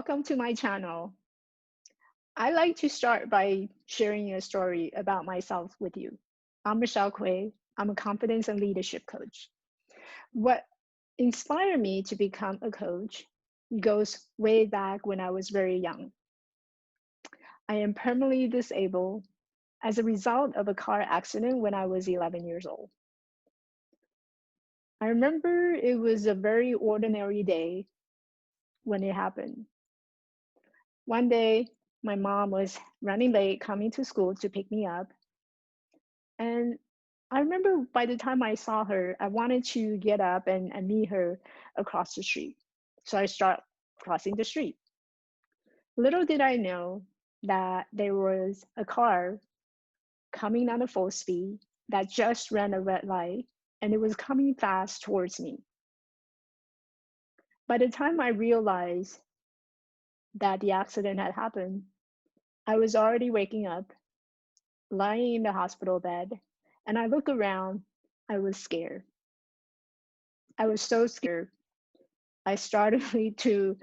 welcome to my channel. I like to start by sharing a story about myself with you. I'm Michelle.kuei. I'm a confidence and leadership coach. What inspired me to become a coach goes way back when I was very young. I am permanently disabled as a result of a car accident when I was 11 years old. I remember it was a very ordinary day when it happened. One day, my mom was running late coming to school to pick me up. And I remember by the time I saw her, I wanted to get up and meet her across the street. So I start crossing the street. Little did I know that there was a car coming at a full speed that just ran a red light and it was coming fast towards me. By the time I realized that the accident had happened, I was already waking up, lying in the hospital bed, and I look around, I was scared. I was so scared. I started to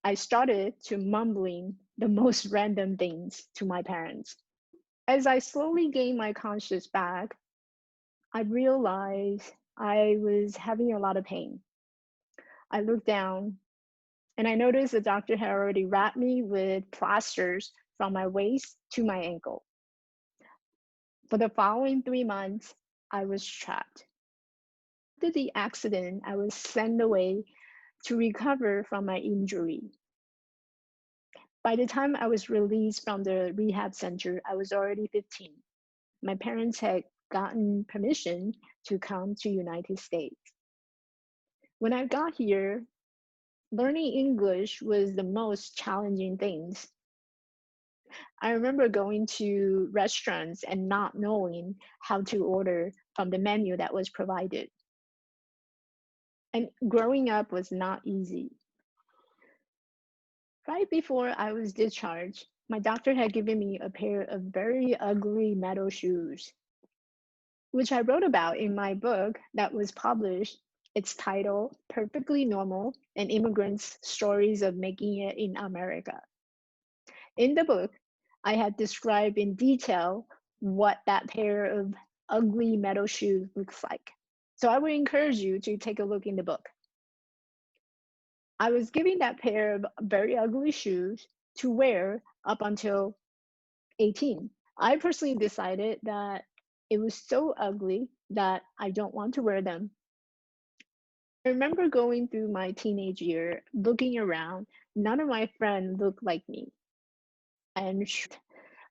I started to mumbling the most random things to my parents. As I slowly gained my conscience back, I realized I was having a lot of pain. I looked down and I noticed the doctor had already wrapped me with plasters from my waist to my ankle. For the following 3 months, I was trapped. After the accident, I was sent away to recover from my injury. By the time I was released from the rehab center, I was already 15. My parents had gotten permission to come to United States. When I got here, learning English was the most challenging things. I remember going to restaurants and not knowing how to order from the menu that was provided. And growing up was not easy. Right before I was discharged, my doctor had given me a pair of very ugly metal shoes, which I wrote about in my book that was published. It's titled Perfectly Normal: An Immigrant's Stories of Making It in America. In the book, I had described in detail what that pair of ugly metal shoes looks like. So I would encourage you to take a look in the book. I was given that pair of very ugly shoes to wear up until 18. I personally decided that it was so ugly that I don't want to wear them. I remember going through my teenage year, looking around. None of my friends looked like me. And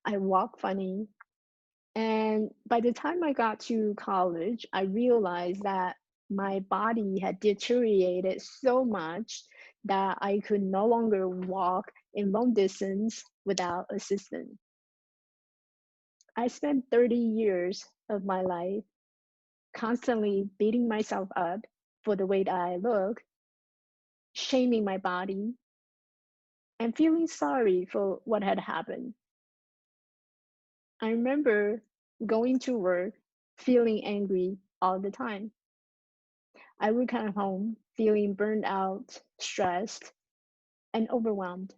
I walk funny. And by the time I got to college, I realized that my body had deteriorated so much that I could no longer walk in long distance without assistance. I spent 30 years of my life constantly beating myself up for the way that I look, shaming my body, and feeling sorry for what had happened. I remember going to work feeling angry all the time. I would come home feeling burned out, stressed, and overwhelmed.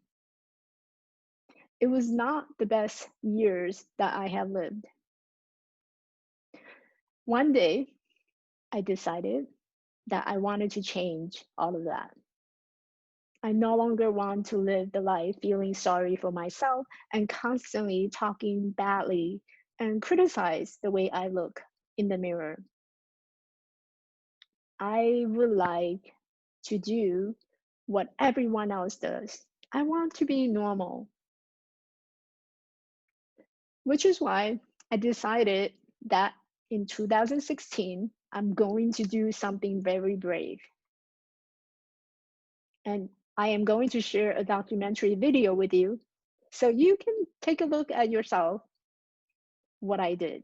It was not the best years that I have lived. One day, I decided that I wanted to change all of that. I no longer want to live the life feeling sorry for myself and constantly talking badly and criticize the way I look in the mirror. I would like to do what everyone else does. I want to be normal, which is why I decided that in 2016, I'm going to do something very brave. And I am going to share a documentary video with you so you can take a look at yourself what I did.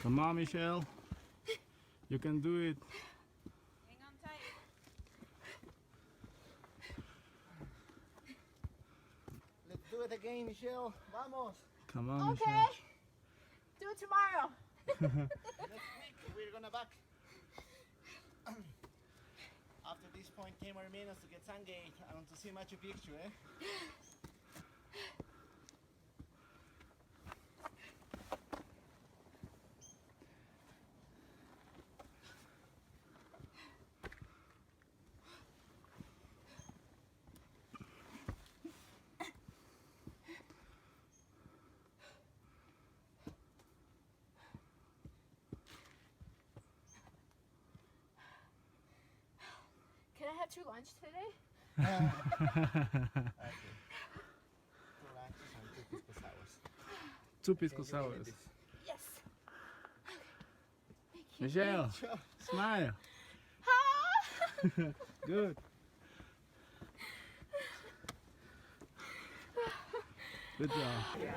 Come on, Michelle. You can do it. Hang on tight. Let's do it again, Michelle. Vamos. Come on, Okay. Michelle. Do it tomorrow. Next week we're gonna back. After this point, 10 more minutes to get Sungate and to see Machu Picchu, eh? Can I have 2 lunch today? Okay. 2 lunches and 2 pisco sours. 2 pisco Okay, you can sours. eat Yes. Thank you. Michelle, this. Sure. smile. Good. Good job.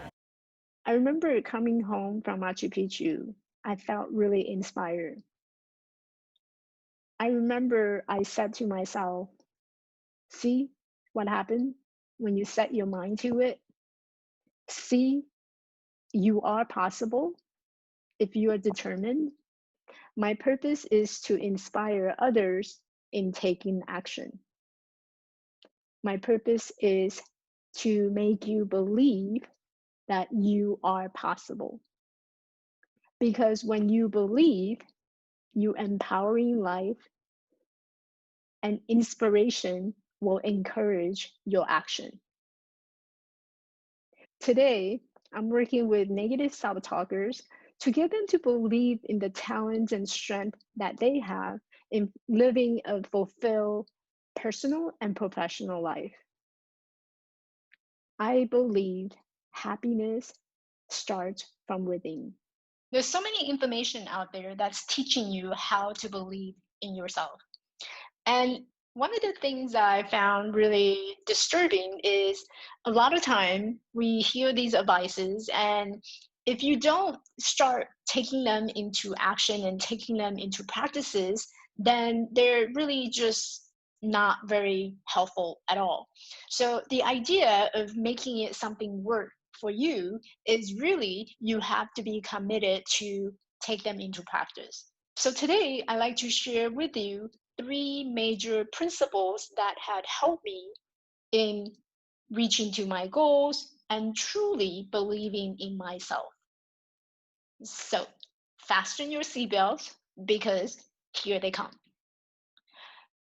I remember coming home from Machu Picchu. I felt really inspired. I remember I said to myself, see what happened when you set your mind to it? See, you are possible if you are determined. My purpose is to inspire others in taking action. My purpose is to make you believe that you are possible. Because when you believe, you empowering life and inspiration will encourage your action. Today, I'm working with negative self-talkers to get them to believe in the talents and strength that they have in living a fulfilled personal and professional life. I believe happiness starts from within. There's so many information out there that's teaching you how to believe in yourself. And one of the things that I found really disturbing is a lot of time we hear these advices, and if you don't start taking them into action and taking them into practices, then they're really just not very helpful at all. So the idea of making it something work for you is really you have to be committed to take them into practice. So today I'd like to share with you 3 major principles that had helped me in reaching to my goals and truly believing in myself. So fasten your seatbelts because here they come.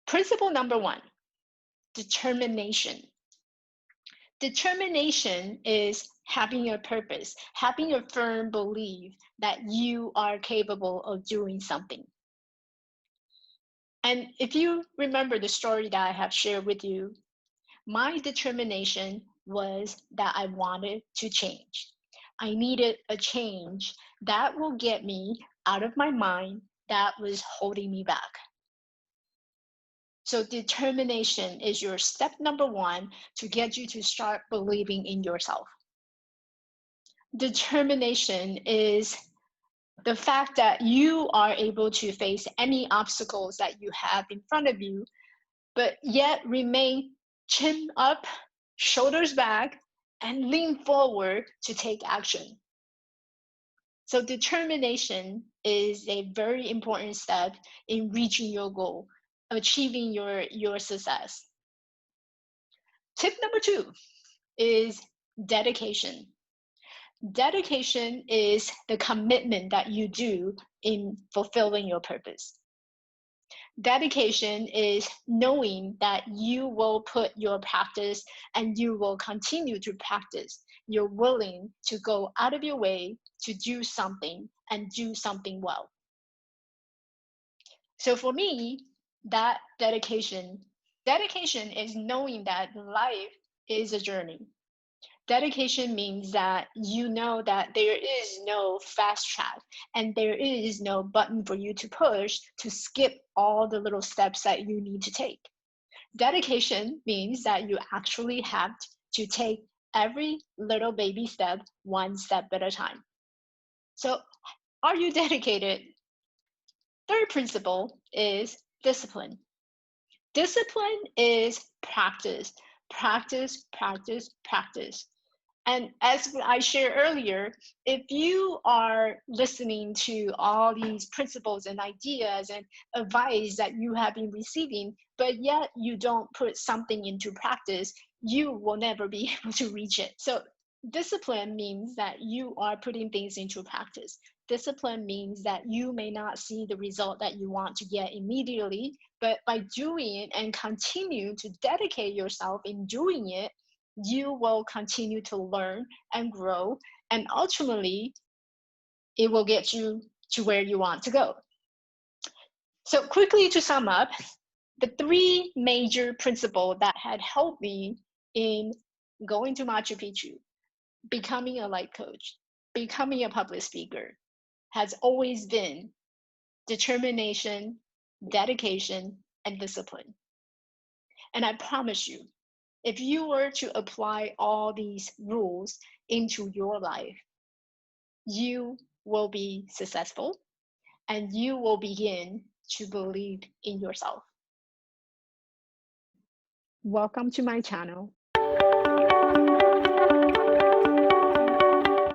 Principle number 1, determination. Determination is having a purpose, having a firm belief that you are capable of doing something. And if you remember the story that I have shared with you, my determination was that I wanted to change. I needed a change that will get me out of my mind that was holding me back. So determination is your step number 1 to get you to start believing in yourself. Determination is the fact that you are able to face any obstacles that you have in front of you, but yet remain chin up, shoulders back, and lean forward to take action. So determination is a very important step in reaching your goal, achieving your success. Tip number 2 is dedication. Dedication is the commitment that you do in fulfilling your purpose. Dedication is knowing that you will put your practice and you will continue to practice. You're willing to go out of your way to do something and do something well. So for me, that dedication is knowing that life is a journey. Dedication means that you know that there is no fast track and there is no button for you to push to skip all the little steps that you need to take. Dedication means that you actually have to take every little baby step one step at a time. So Are you dedicated? Third principle is discipline. Discipline is practice, practice, practice, practice. And as I shared earlier, if you are listening to all these principles and ideas and advice that you have been receiving, but yet you don't put something into practice, you will never be able to reach it. So discipline means that you are putting things into practice. Discipline means that you may not see the result that you want to get immediately, but by doing it and continue to dedicate yourself in doing it, you will continue to learn and grow, and ultimately it will get you to where you want to go. So quickly to sum up, the three major principles that had helped me in going to Machu Picchu, becoming a life coach, becoming a public speaker, has always been determination, dedication, and discipline. And I promise you, if you were to apply all these rules into your life, you will be successful and you will begin to believe in yourself. Welcome to my channel.